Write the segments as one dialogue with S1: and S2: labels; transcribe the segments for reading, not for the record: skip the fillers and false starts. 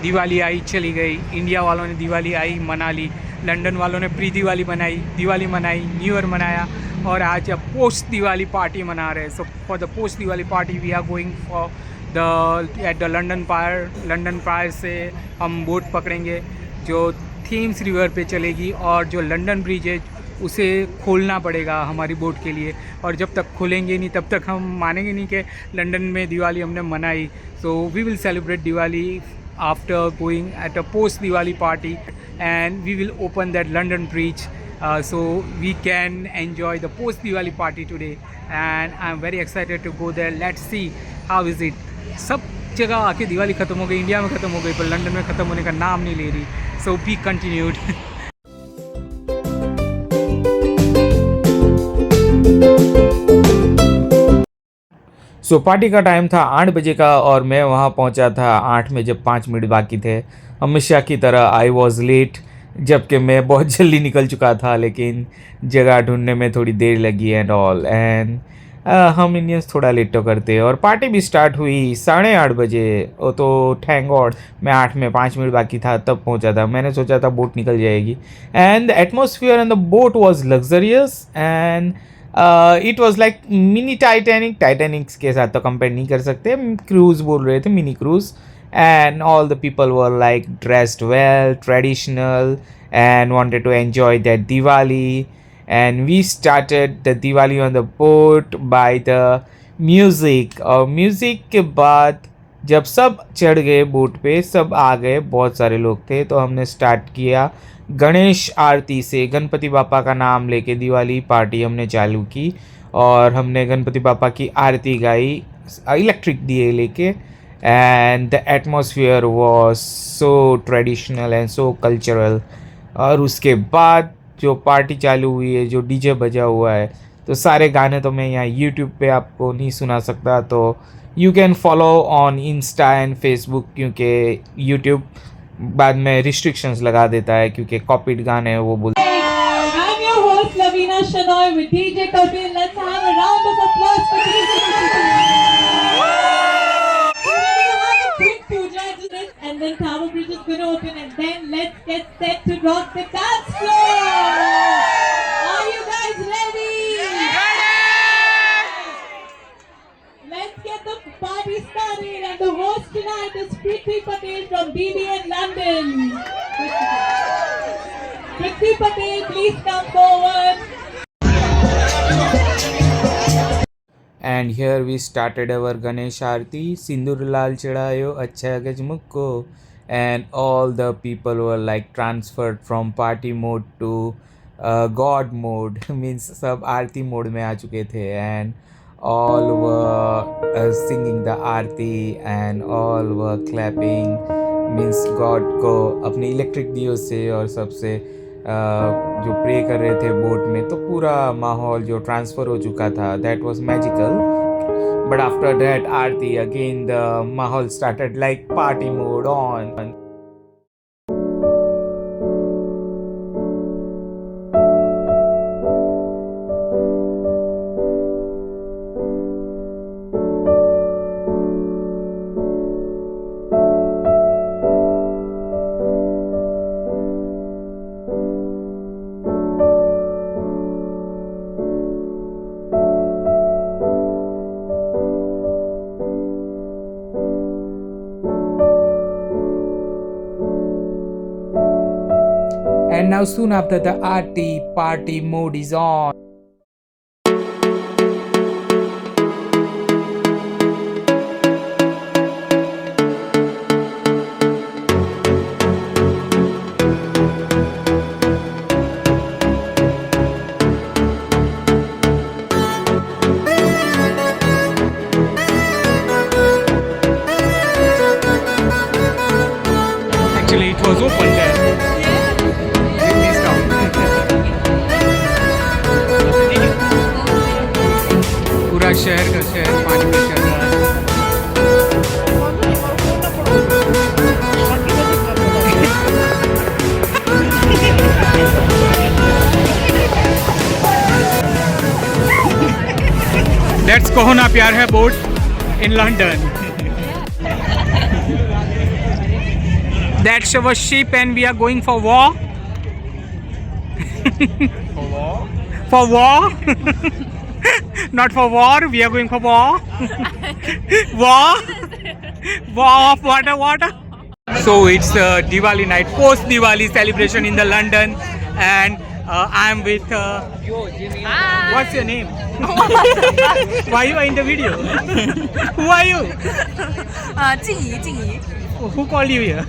S1: दिवाली आई चली गई, इंडिया वालों ने दिवाली आई मना ली, लंदन वालों ने प्री दिवाली बनाई, दिवाली मनाई, न्यू ईयर मनाया, और आज अब पोस्ट दिवाली पार्टी मना रहे हैं. So for the post Diwali party we are going for at the London pier से हम बोट पकड़ेंगे जो थेम्स रिवर पे चलेगी, और जो लंदन ब्रिज है उसे खोलना पड़ेगा हमारी बोट के लिए, और जब तक खोलेंगे नहीं तब तक हम मानेंगे नहीं कि लंदन में दिवाली हमने मनाई. So we will celebrate Diwali after going at a post Diwali party, and we will open that London bridge, so we can enjoy the post Diwali party today, and I'm very excited to go there. Let's see how is it. सब जगह आके दिवाली ख़त्म हो गई, India में ख़त्म हो गई, पर लंदन में ख़त्म होने का नाम नहीं ले रही. So be continued.
S2: So party का टाइम था 8 बजे का, और मैं वहाँ पहुँचा था 8 में जब 5 मिनट बाकी थे. हमेशा की तरह आई वॉज लेट, जबकि मैं बहुत जल्दी निकल चुका था, लेकिन जगह ढूंढने में थोड़ी देर लगी एंड ऑल. एंड हम इंडियंस थोड़ा लेट तो करते हैं. और पार्टी भी स्टार्ट हुई 8:30 बजे. वो तो थैंक गॉड मैं 8 में 5 मिनट बाकी था तब पहुंचा था. मैंने सोचा था बोट निकल जाएगी. And the atmosphere and the boat was luxurious, and it was like mini Titanic के साथ तो कंपेयर नहीं कर सकते. क्रूज़ बोल रहे थे, mini cruise. And all the people were like dressed well, traditional, and wanted to enjoy that Diwali. And we started the Diwali on the boat by the music. और म्यूज़िक के बाद जब सब चढ़ गए बोट पे, सब आ गए, बहुत सारे लोग थे, तो हमने स्टार्ट किया गणेश आरती से. गणपति बापा का नाम लेके दिवाली पार्टी हमने चालू की, और हमने गणपति बापा की आरती गाई इलेक्ट्रिक दिए लेके. And the atmosphere was so traditional and so cultural. और उसके बाद जो पार्टी चालू हुई है, जो डीजे बजा हुआ है, तो सारे गाने तो मैं यहाँ यूट्यूब पे आपको नहीं सुना सकता. तो you can follow on Insta and Facebook, क्योंकि यूट्यूब बाद में रिस्ट्रिक्शंस लगा देता है क्योंकि कॉपीड गाने हैं वो बोलते.
S3: I'm your host Lavina Shenoy with DJ Kapil. Let's have a round of applause for DJ. And then Tower Bridge is going to open, and then let's get set to rock the dance floor. Are you guys ready? Let's get the party started, and the host tonight is Prithvi Patel from BBN London. Prithvi Patel, please come forward.
S2: And here we started our Ganesh Aarti. Sindur lal chadayo अच्छा गज मुक्को. And all the people were like transferred from party mode to God mode. Means सब आरती mode में आ चुके थे, and all were singing the Aarti, and all were clapping. Means God को अपने electric दियो से और सबसे जो प्रे कर रहे थे बोट में, तो पूरा माहौल जो ट्रांसफ़र हो चुका था, that was magical. But after that aarti again the माहौल started like party mode on. And now soon after the aarti, party mode is on.
S1: Actually it was open there. पूरा शहर का शहर पानी में चल रहा है. That's Kohona Pyar Hai boat in London. That's our ship, and we are going for war.
S4: For war?
S1: For war. Not for war. We are going for war. War. War of water. So it's Diwali night, post Diwali celebration in the London, and I'm with. What's your name? Why you are in the video? Who are you?
S5: 静怡，静怡。
S1: Who called you here?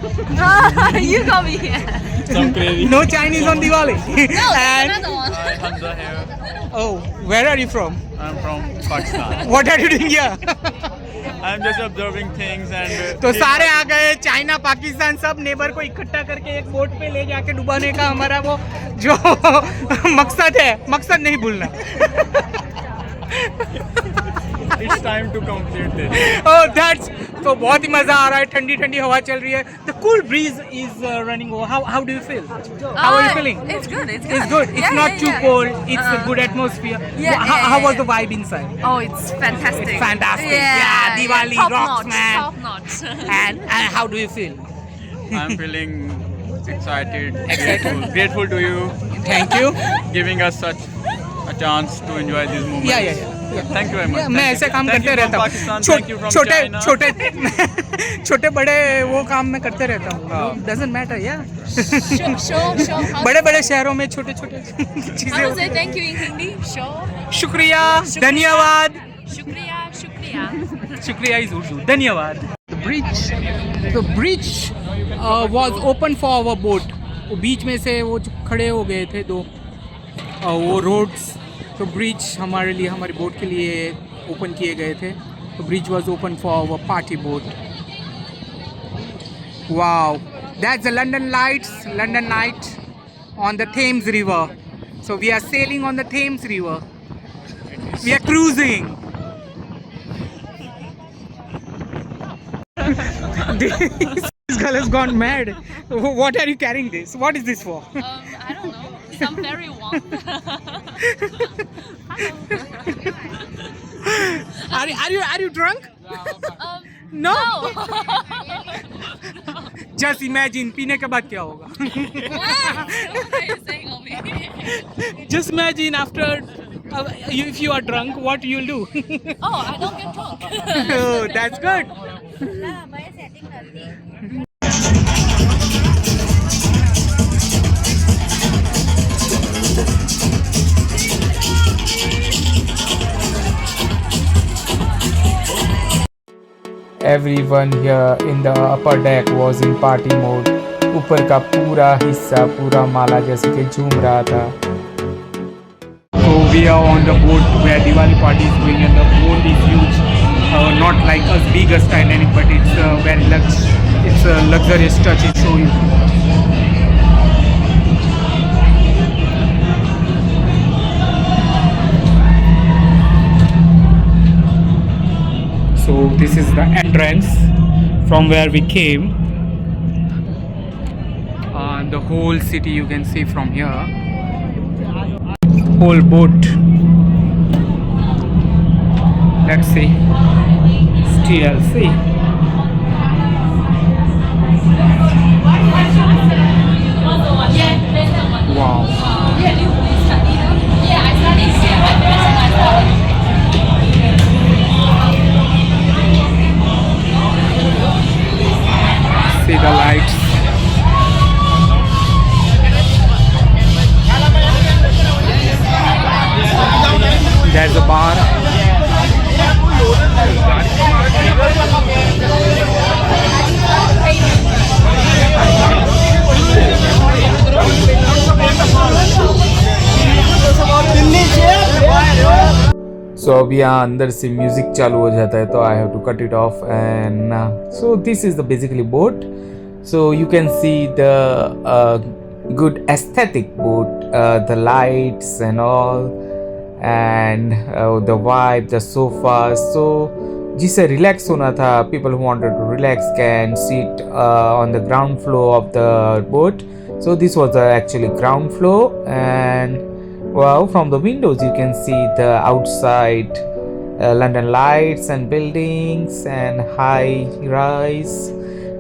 S5: You call me here.
S4: Some crazy.
S1: No Chinese on Diwali. And
S5: Another one.
S4: Hi, Hamza here.
S1: oh, where are you from?
S4: I'm from Pakistan.
S1: What are you doing here?
S4: I'm just observing things and.
S1: तो सारे आ गए, China Pakistan सब neighbour को इकट्ठा करके एक boat पे ले जाके डुबाने का हमारा वो जो मकसद है, मकसद नहीं भूलना.
S4: It's time to complete this.
S1: Oh, that's तो बहुत ही मजा आ रहा है, ठंडी ठंडी हवा चल रही है. The cool breeze is running over. How do you feel? How are you feeling?
S5: It's good. It's good.
S1: It's good. It's
S5: Yeah,
S1: not
S5: yeah,
S1: too
S5: yeah.
S1: cold. It's a good atmosphere.
S5: Yeah,
S1: how
S5: yeah,
S1: how was
S5: yeah.
S1: the vibe inside?
S5: Oh, it's fantastic.
S1: It's fantastic. Yeah, Diwali
S5: top
S1: rocks,
S5: notch,
S1: man.
S5: Top notch.
S1: And how do you feel?
S4: I'm feeling excited, grateful to you,
S1: Thank you.
S4: giving us such a chance to enjoy this moment.
S1: Yeah.
S4: Thank you very much.
S1: Yeah, मैं ऐसे काम
S4: Thank
S1: करते
S4: you from
S1: रहता हूँ.
S4: Pakistan, thank you from
S1: छोटे
S4: China.
S1: छोटे छोटे बड़े वो काम मैं करते रहता
S4: हाँ.
S1: हूँ. Doesn't matter, yeah.
S5: Show.
S1: बड़े बड़े शहरों में छोटे छोटे
S5: How to
S1: चीजें.
S5: say thank you in Hindi? Show.
S1: शुक्रिया, धन्यवाद.
S5: Shukriya.
S1: शुक्रिया is Urdu. धन्यवाद. The bridge was open for our boat. वो बीच में से वो जो खड़े हो गए थे दो वो रोड्स, तो ब्रिज हमारे लिए, हमारी बोट के लिए ओपन किए गए थे. तो bridge was open for our party boat. Wow, that's the London lights, London night on the Thames River. So we are sailing on the Thames River. We are cruising. This girl has gone mad. What are you carrying this? What is this for?
S5: I don't know. Some fairy wand.
S1: Are you drunk? No. Just imagine पीने के बाद क्या होगा?
S5: What are you saying on me?
S1: Just imagine after if you are drunk, what you'll do?
S5: Oh, I don't get drunk.
S1: Oh, that's good.
S2: Everyone here in the upper deck was in party mode. ऊपर का पूरा हिस्सा पूरा माला जैसे कि झूम रहा था.
S1: So we are on the boat where Diwali party is going, and the boat is huge. Not like as big as Titanic, but it's very it's a luxurious touch. It show you. So this is the entrance from where we came. The whole city you can see from here. Whole boat. Let's see. Still see. Wow. See the lights. There's a bar.
S2: सो अब यहाँ अंदर से music चालू हो जाता है तो I have to cut it off and so this is the basically boat. So you can see the good aesthetic boat, the lights and all, and the vibe, the sofas. So जिसे relax होना था, people who wanted to relax can sit on the ground floor of the boat. So this was actually ground floor, and well, from the windows you can see the outside London lights and buildings and high rise,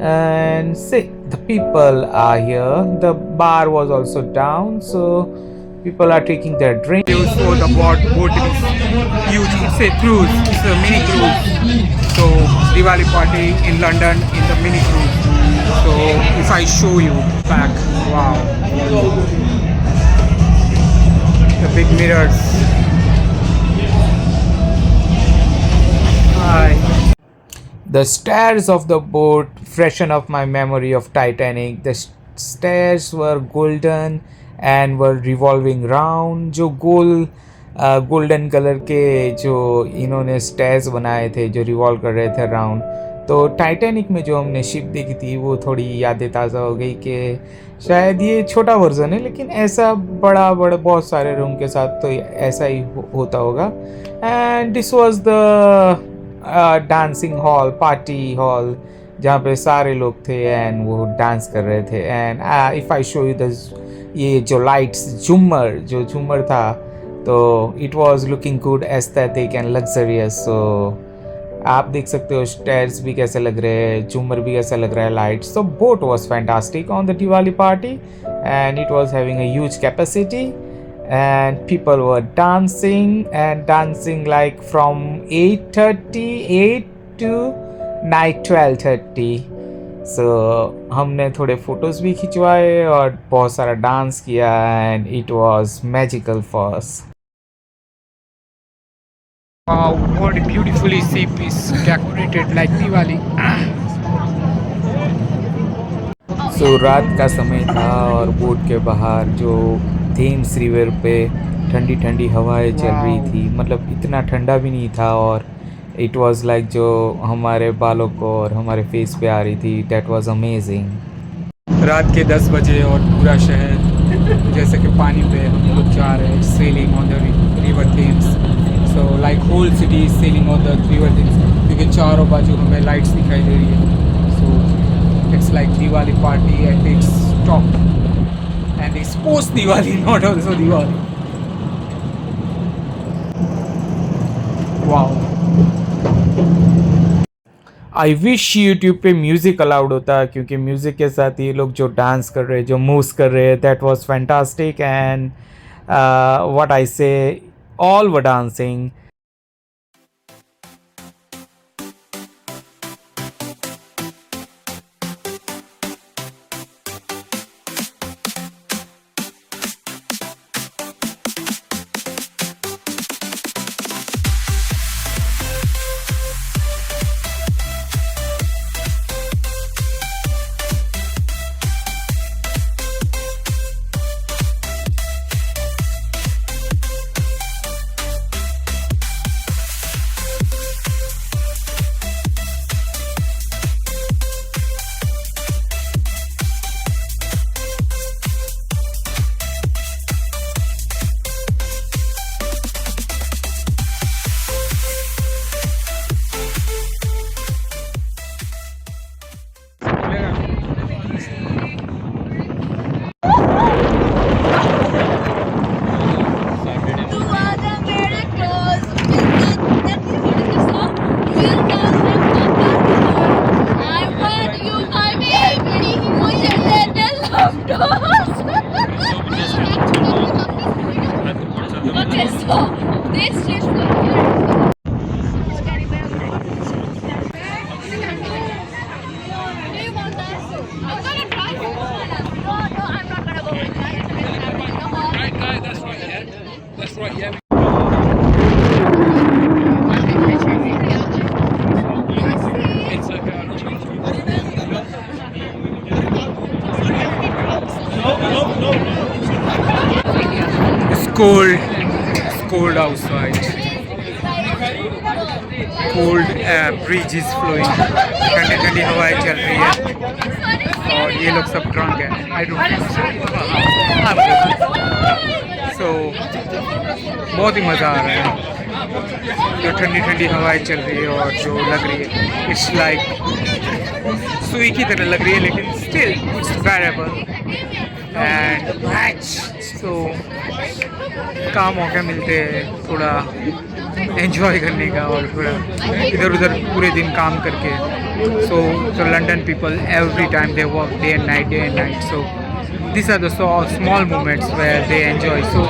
S2: and see the people are here. The bar was also down, so people are taking their drink.
S1: So the boat is huge. It's a cruise. It's a mini cruise. So Diwali party in London in the mini cruise. So if I show you back, wow, the big mirrors. Hi.
S2: The stairs of the boat freshen up my memory of Titanic. The stairs were golden and were revolving round. जो golden colour के जो इन्होंने stairs बनाए थे जो revolve कर रहे थे राउंड, तो टाइटैनिक में जो हमने शिप देखी थी वो थोड़ी यादें ताज़ा हो गई कि शायद ये छोटा वर्जन है, लेकिन ऐसा बड़ा बहुत सारे रूम के साथ तो ऐसा ही होता होगा. And this was the dancing hall, party hall, जहाँ पे सारे लोग थे एंड वो डांस कर रहे थे. And if I show you the ये जो लाइट्स झूमर था, तो it was looking good, aesthetic and luxurious. So आप देख सकते हो स्टेयर्स भी कैसे लग रहे हैं, झूमर भी कैसा लग रहा है, लाइट्स. तो boat was fantastic on the Diwali party and it was having a huge capacity. And people were dancing like from 8:38 to night 12:30. So हमने थोड़े फोटोज भी खिंचवाए और बहुत सारा डांस किया and it was magical for us.
S1: Wow, what beautifully ship is decorated like Diwali.
S2: So रात का समय था और बोट के बाहर जो थेम्स रिवर पे ठंडी ठंडी हवाएं चल रही थी. मतलब इतना ठंडा भी नहीं था और इट वाज लाइक जो हमारे बालों को और हमारे फेस पे आ रही थी. That was amazing.
S1: रात के 10 बजे और पूरा शहर जैसे कि पानी पे हम लोग जा रहे हैं, sailing on the river Thames. So like whole city sailing on the river Thames, क्योंकि चारों बाजू हमें लाइट्स दिखाई दे रही है. So it's like Diwali party at its top. And it's post Diwali, not also Diwali. Wow.
S2: I wish YouTube पे music allowed होता, क्योंकि म्यूज़िक के साथ ये लोग जो डांस कर रहे हैं, जो मूव्स कर रहे हैं, that was fantastic. And what I say, all were dancing.
S5: Okay, so this is
S1: cold outside. Cold breeze is flowing. ठंडी ठंडी हवाएं चल रही है और ये लोग सब ड्रंक है. I don't know. So बहुत ही मज़ा आ रहा है. जो ठंडी ठंडी हवाएं चल रही है और जो लग रही है, इट्स लाइक सुई की तरह लग रही है, लेकिन स्टिल इट्स बेरेबल. एंड सो काम मौके मिलते हैं थोड़ा एंजॉय करने का और थोड़ा इधर उधर पूरे दिन काम करके. So London people every time they work day and night. So these are the small moments where they enjoy. So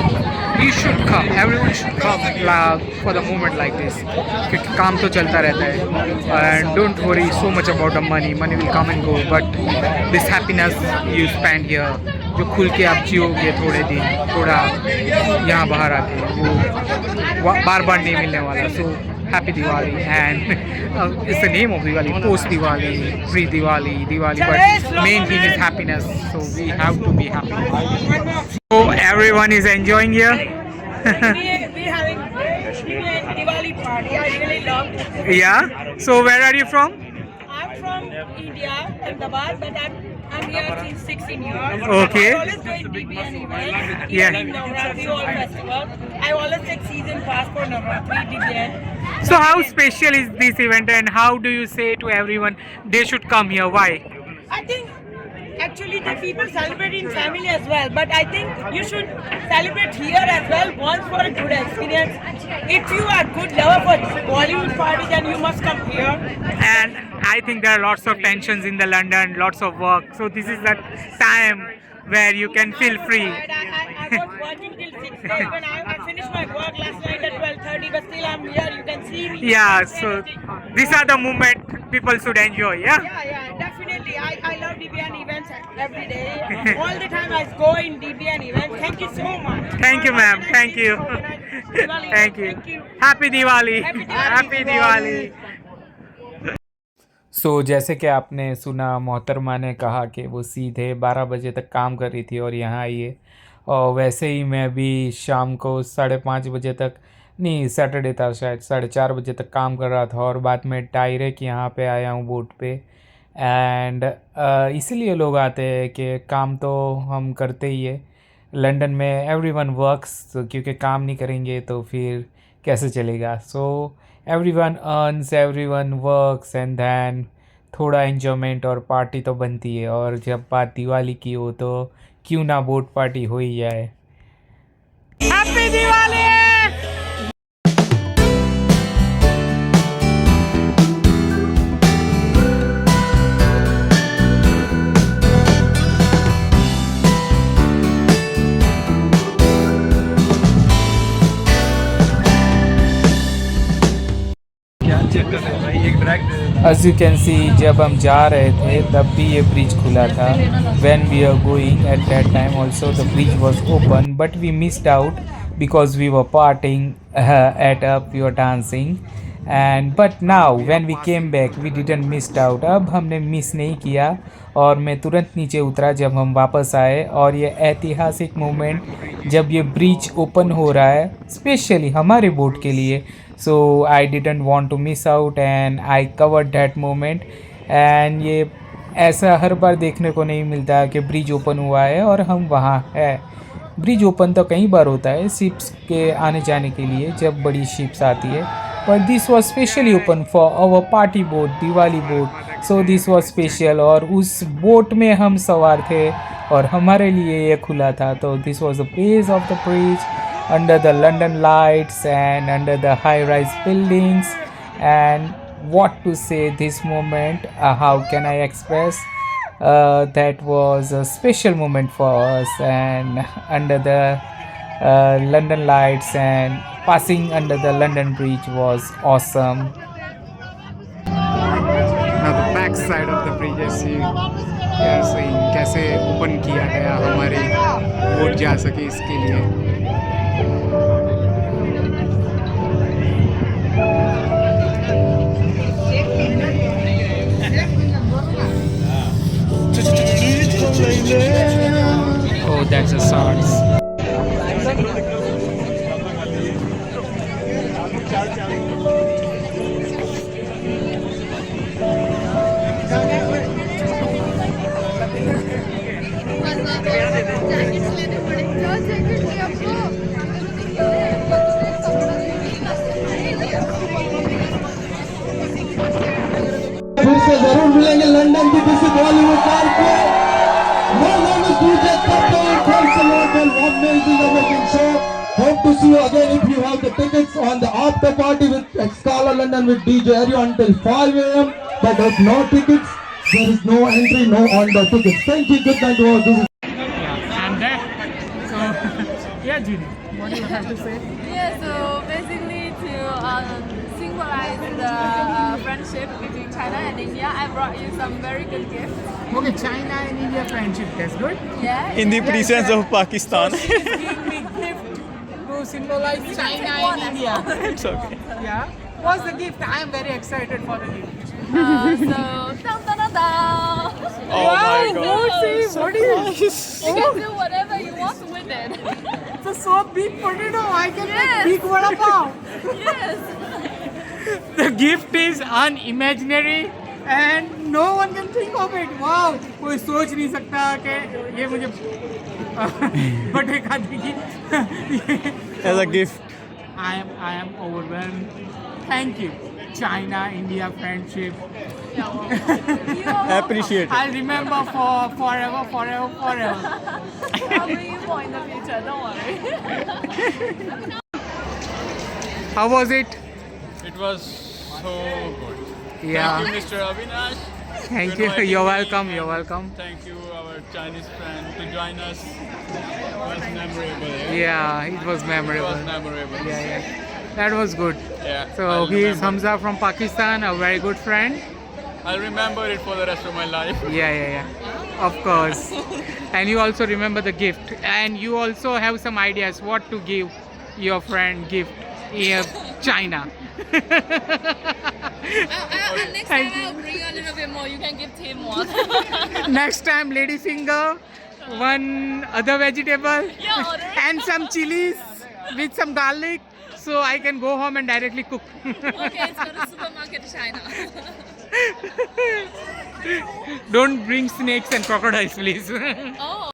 S1: you should come, everyone should come for the moment like this. क्योंकि काम तो चलता रहता है. And don't worry so much about the money will come and go, but this happiness you spend here, जो खुल के आप जियोगे थोड़े दिन, थोड़ा यहाँ बाहर आके वो बार बार नहीं मिलने वाला. So happy Diwali, and it's the name of Diwali, post Diwali, pre Diwali, but main thing is happiness, so we have to be happy. So everyone is enjoying here.
S6: We're having Diwali party. I really love.
S1: Yeah, so where are you from?
S6: I'm from India, Ahmedabad, but I'm here since 16 years.
S1: Okay.
S6: I always go to DBN event,
S1: Yeah.
S6: even Navratri all festival. I always take season pass for Navratri, DBN.
S1: So how special is this event, and how do you say to everyone they should come here? Why?
S6: I think actually the people celebrate in family as well, but I think you should celebrate here as well once for a good experience. If you are good lover for Bollywood party, then you must come here.
S1: And I think there are lots of tensions in the London, lots of work. So this is the time where you can feel free.
S6: I was working till 6 days when I finished my work last night at 12:30, but still I'm here. You can see me.
S1: Yeah, so these are the moment people should enjoy. Yeah.
S6: Yeah, definitely. I love DBN events every day. All the time I go in DBN events. Thank you so much.
S1: Thank you, ma'am. Thank you. Thank you. Happy Diwali. Happy Diwali.
S2: सो जैसे कि आपने सुना, मोहतरमा ने कहा कि वो सीधे 12 बजे तक काम कर रही थी और यहाँ आई है. और वैसे ही मैं भी शाम को 5:30 बजे तक, नहीं सैटरडे था शायद, 4:30 बजे तक काम कर रहा था. और बाद में डायरेक्ट यहाँ पे आया हूँ बोट पे. एंड इसीलिए लोग आते हैं कि काम तो हम करते ही है. लंदन में एवरीवन वर्क्स, क्योंकि काम नहीं करेंगे तो फिर कैसे चलेगा. So everyone earns, everyone works, and then थोड़ा एन्जॉयमेंट और पार्टी तो बनती है. और जब बात दिवाली की हो तो क्यों ना बोट पार्टी हो ही जाए.
S1: Happy Diwali.
S2: As you can see, जब हम जा रहे थे तब भी ये ब्रिज खुला था. When we are going at that time also the bridge was open, but we missed out because we were partying at up, we were dancing. And but now when we came back we didn't missed out. अब हमने miss नहीं किया और मैं तुरंत नीचे उतरा जब हम वापस आए. और ये ऐतिहासिक मोमेंट जब ये ब्रिज ओपन हो रहा है स्पेशली हमारे बोट के लिए. So I didn't want to miss out and I covered that moment. And ये ऐसा हर बार देखने को नहीं मिलता कि ब्रिज ओपन हुआ है और हम वहाँ है. ब्रिज ओपन तो कई बार होता है शिप्स के आने जाने के लिए जब बड़ी शिप्स आती है. But this was specially open for our party boat, Diwali boat. So this was special. और उस बोट में हम सवार थे और हमारे लिए ये खुला था. तो this was the base of the bridge, under the London lights and under the high-rise buildings. And what to say this moment, how can I express, that was a special moment for us. And under the London lights and passing under the London Bridge was awesome.
S1: Now the back side of the bridge is seeing कैसे open किया गया हमारी boat जा सके इसके लिए. Oh, that's a swords.
S7: फिर से जरूर मिलेंगे लंदन की किसी बॉलीवुड स्टार को. My name is DJ Kapil. Thanks a lot for what made this amazing show. Hope to see you again if you have the tickets on the after party with Scala London with DJ Ario until 5 a.m. But if no tickets, there is no entry, no on the tickets. Thank you. Good night to all. This is
S1: Yeah, and that. So, yeah, Judy, what do you have to say?
S5: Yeah, so basically to symbolize the friendship between China and India, I brought you some very good gifts.
S1: Okay, China and India friendship, that's good.
S5: Yeah.
S4: In the presence of Pakistan.
S1: So she's giving me gift to symbolize China and India.
S4: It's okay.
S1: Yeah. What's the gift? I am very excited for the gift.
S5: So, dun, dun, dun, dun.
S4: Oh my God.
S1: See, what is
S5: You can do whatever you want with it.
S1: It's a so big potato. I can
S5: Yes.
S1: make big vada pav.
S5: Yes.
S1: The gift is unimaginary and no one can think of it. Wow. कोई सोच नहीं सकता कि ये मुझे बटे खा देगी.
S4: As a gift.
S1: I am overwhelmed. Thank you. China India friendship.
S4: Appreciate it.
S1: I'll remember for forever.
S5: I'll bring you more in the future, don't worry.
S1: How was it?
S4: It was so good.
S1: Yeah.
S4: Thank you, Mr. Avinash.
S1: Thank
S4: for
S1: you.
S4: inviting
S1: You're
S4: me,
S1: welcome.
S4: and
S1: You're welcome.
S4: Thank you, our Chinese friend, to join us. It was memorable.
S1: Yeah, it was
S4: It
S1: memorable.
S4: was memorable.
S1: Yeah. That was good.
S4: Yeah.
S1: So
S4: I'll
S1: he is
S4: remember-
S1: Hamza from Pakistan, a very good friend.
S4: I'll remember it for the rest of my life.
S1: Yeah. Of course. And you also remember the gift. And you also have some ideas what to give your friend gift in China.
S5: Next time
S1: Thank you.
S5: I'll bring you a little bit more. You can give him one.
S1: Next time, lady finger, one other vegetable,
S5: Yeah, order it.
S1: and some chilies with some garlic, so I can go home and directly cook.
S5: Okay, let's go to supermarket to China.
S1: Don't bring snakes and crocodiles, please.
S5: Oh.